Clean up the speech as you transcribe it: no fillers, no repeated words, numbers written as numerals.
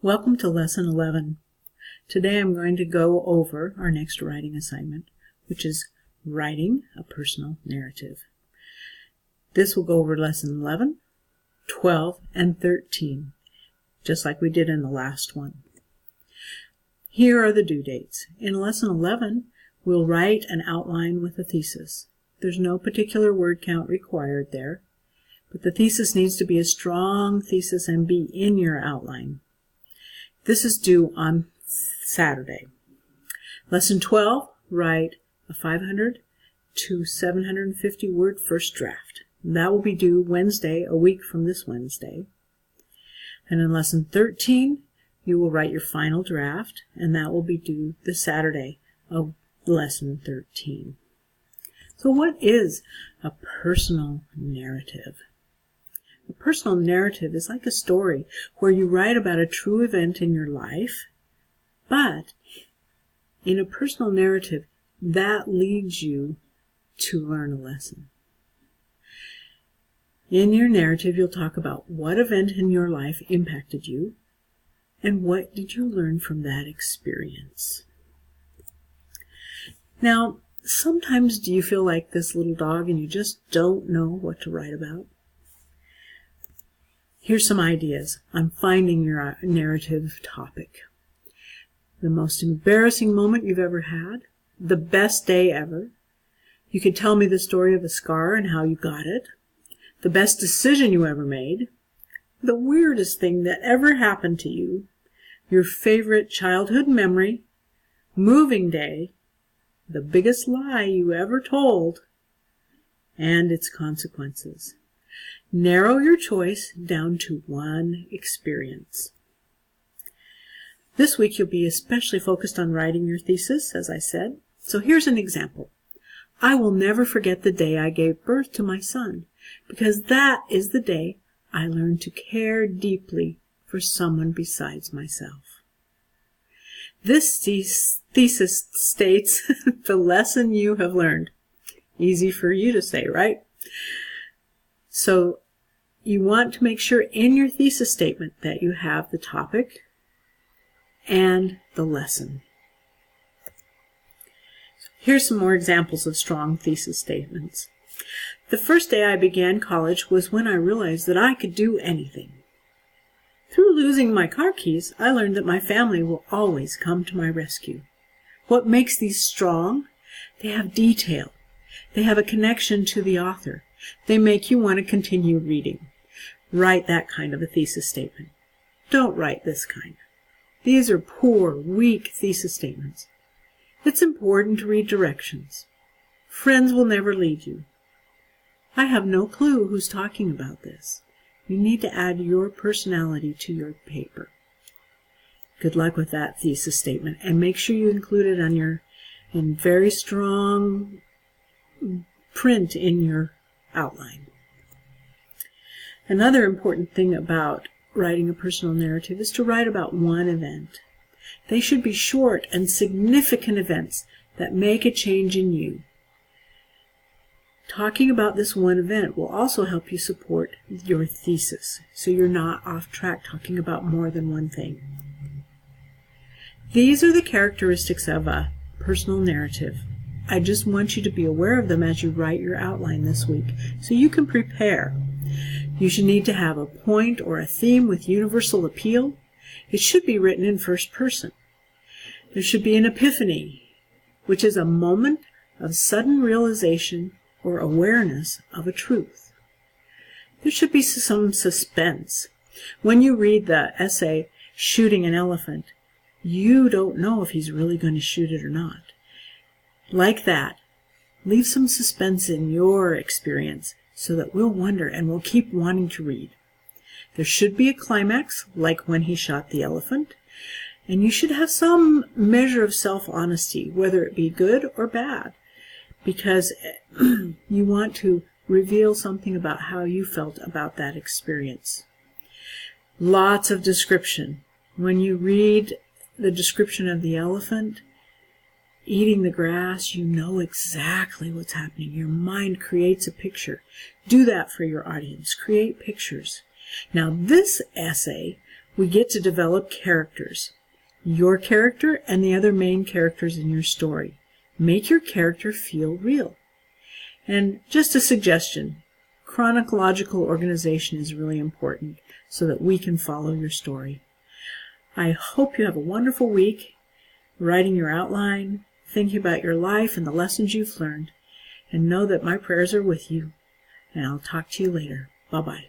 Welcome to Lesson 11. Today I'm going to go over our next writing assignment, which is writing a personal narrative. This will go over Lesson 11, 12, and 13, just like we did in the last one. Here are the due dates. In Lesson 11, we'll write an outline with a thesis. There's no particular word count required there, but the thesis needs to be a strong thesis and be in your outline. This is due on Saturday. Lesson 12, write a 500 to 750 word first draft. That will be due Wednesday, a week from this Wednesday. And in Lesson 13, you will write your final draft, and that will be due the Saturday of Lesson 13. So what is a personal narrative? A personal narrative is like a story where you write about a true event in your life, but in a personal narrative, that leads you to learn a lesson. In your narrative, you'll talk about what event in your life impacted you, and what did you learn from that experience. Now, sometimes do you feel like this little dog and you just don't know what to write about? Here's some ideas on finding your narrative topic. The most embarrassing moment you've ever had, the best day ever. You could tell me the story of a scar and how you got it, the best decision you ever made, the weirdest thing that ever happened to you, your favorite childhood memory, moving day, the biggest lie you ever told, and its consequences. Narrow your choice down to one experience. This week you'll be especially focused on writing your thesis, as I said. So here's an example. I will never forget the day I gave birth to my son, because that is the day I learned to care deeply for someone besides myself. This thesis states the lesson you have learned. Easy for you to say, right? So you want to make sure in your thesis statement that you have the topic and the lesson. Here's some more examples of strong thesis statements. The first day I began college was when I realized that I could do anything. Through losing my car keys, I learned that my family will always come to my rescue. What makes these strong? They have detail. They have a connection to the author. They make you want to continue reading. Write that kind of a thesis statement. Don't write this kind. These are poor, weak thesis statements. It's important to read directions. Friends will never lead you. I have no clue who's talking about this. You need to add your personality to your paper. Good luck with that thesis statement, and make sure you include it in very strong print in your outline. Another important thing about writing a personal narrative is to write about one event. They should be short and significant events that make a change in you. Talking about this one event will also help you support your thesis, so you're not off track talking about more than one thing. These are the characteristics of a personal narrative. I just want you to be aware of them as you write your outline this week, so you can prepare. You should need to have a point or a theme with universal appeal. It should be written in first person. There should be an epiphany, which is a moment of sudden realization or awareness of a truth. There should be some suspense. When you read the essay, Shooting an Elephant, you don't know if he's really going to shoot it or not. Like that, leave some suspense in your experience so that we'll wonder and we'll keep wanting to read. There should be a climax, like when he shot the elephant, and you should have some measure of self-honesty, whether it be good or bad, because you want to reveal something about how you felt about that experience. Lots of description. When you read the description of the elephant eating the grass, you know exactly what's happening. Your mind creates a picture. Do that for your audience. Create pictures. Now, this essay we get to develop characters. Your character and the other main characters in your story. Make your character feel real. And just a suggestion, chronological organization is really important so that we can follow your story. I hope you have a wonderful week writing your outline, thinking about your life and the lessons you've learned, and know that my prayers are with you, and I'll talk to you later. Bye-bye.